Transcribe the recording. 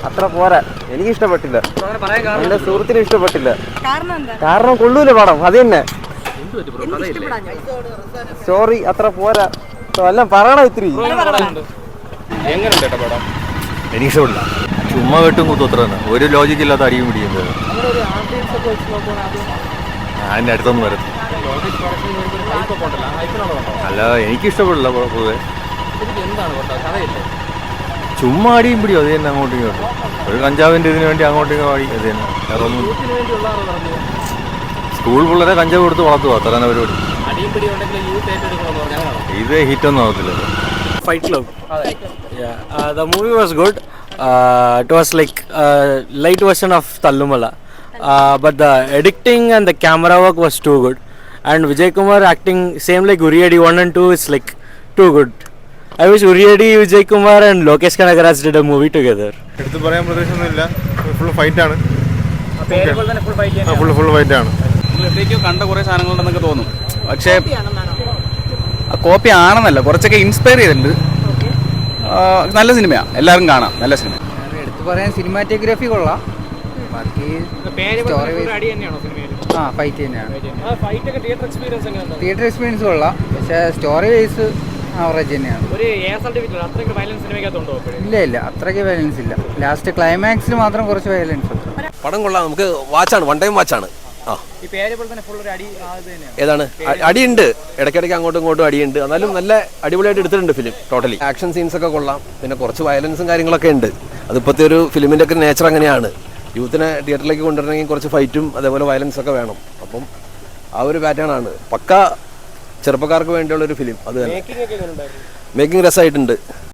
അത്ര പോരാ, എനിക്ക് ഇഷ്ടപ്പെട്ടില്ല, എന്റെ സുഹൃത്തിനും ഇഷ്ടപ്പെട്ടില്ല. കാരണം കൊള്ളൂല പടം, അത് തന്നെ. സ്റ്റോറി അത്ര പോരാ, എല്ലാം പറയണം ഇത്തിരി. എനിക്ക് ഇഷ്ടപ്പെടില്ല. ചുമ്മാ വെട്ടും കുത്തും അത്ര തന്നെ, ഒരു ലോജിക്ക് ഇല്ലാത്ത അടിയും പിടിക്കുന്നത്. അതിൻ്റെ അടുത്തൊന്നും വരും. അല്ല, എനിക്ക് ഇഷ്ടപ്പെടില്ല പൊതുവെ. ചുമ്മാ അടിയും പിടിയും അത് തന്നെ, അങ്ങോട്ടും ഇങ്ങോട്ടും. ഒരു കഞ്ചാവിൻ്റെ ഇതിനു വേണ്ടി അങ്ങോട്ടും ഇങ്ങോട്ടും അടി, അത് തന്നെ. വേറെ ഒന്നും. സ്കൂൾ പിള്ളേരെ കഞ്ചാവ് കൊടുത്ത് വളർത്തുക, അത്ര തന്നെ പരിപാടി. ഇത് ഹിറ്റൊന്നും ആവത്തില്ല. Fight Club. The movie was good. It was like a light version of Tallumala. But the editing and the camera work was too good. And Vijay Kumar acting same like Uriyadi 1 and 2 is like too good. I wish Uriyadi, Vijay Kumar and Lokesh Kanagaraj did a movie together. എടുത്ത് പറയാൻ പ്രദേശമൊന്നുമില്ല, full ഫൈറ്റാണ്. Full ഫൈറ്റാണ്. കണ്ട കുറേ സാധനങ്ങളുണ്ടെന്നൊക്കെ തോന്നും, പക്ഷേ copy ആണെന്നല്ല, കുറച്ചൊക്കെ inspire ചെയ്തിട്ടുണ്ട്. നല്ല സിനിമയാണ്, എല്ലാവരും കാണാം, നല്ല സിനിമ. എടുത്തു പറയാൻ സിനിമാറ്റോഗ്രാഫി കൊള്ളാം, ബാക്കി ഫൈറ്റ് തന്നെയാണ്. തിയേറ്റർ എക്സ്പീരിയൻസ് കൊള്ളാം, പക്ഷേ സ്റ്റോറി വൈസ് ആവറേജ് തന്നെയാണ്. ഇല്ല, അത്രയ്ക്ക് വയലൻസ് ഇല്ല. ലാസ്റ്റ് ക്ലൈമാക്സിൽ മാത്രം കുറച്ച് വയലൻസ് ഉണ്ട്. പടം കൊള്ളാം, നമുക്ക് വാച്ചാണ്, വൺ ടൈം വാച്ചാണ്. ഏതാണ് അടിയുണ്ട്, ഇടയ്ക്കിടയ്ക്ക് അങ്ങോട്ടും ഇങ്ങോട്ടും അടിയുണ്ട്, എന്നാലും നല്ല അടിപൊളിയായിട്ട് എടുത്തിട്ടുണ്ട് ഫിലിം. ടോട്ടലി ആക്ഷൻ സീൻസ് ഒക്കെ കൊള്ളാം, പിന്നെ കുറച്ച് വയലൻസും കാര്യങ്ങളൊക്കെ ഉണ്ട്. അതിപ്പോഴത്തെ ഒരു ഫിലിമിൻ്റെ ഒക്കെ നേച്ചർ അങ്ങനെയാണ്. യൂത്തിനെ തിയേറ്ററിലേക്ക് കൊണ്ടുവരണമെങ്കിൽ കുറച്ച് ഫൈറ്റും അതേപോലെ വയലൻസ് ഒക്കെ വേണം. അപ്പം ആ ഒരു പാറ്റേൺ ആണ്. പക്ക ചെറുപ്പക്കാർക്ക് വേണ്ടിയുള്ളൊരു ഫിലിം. അത് തന്നെ. മേക്കിംഗ് രസമായിട്ടുണ്ട്.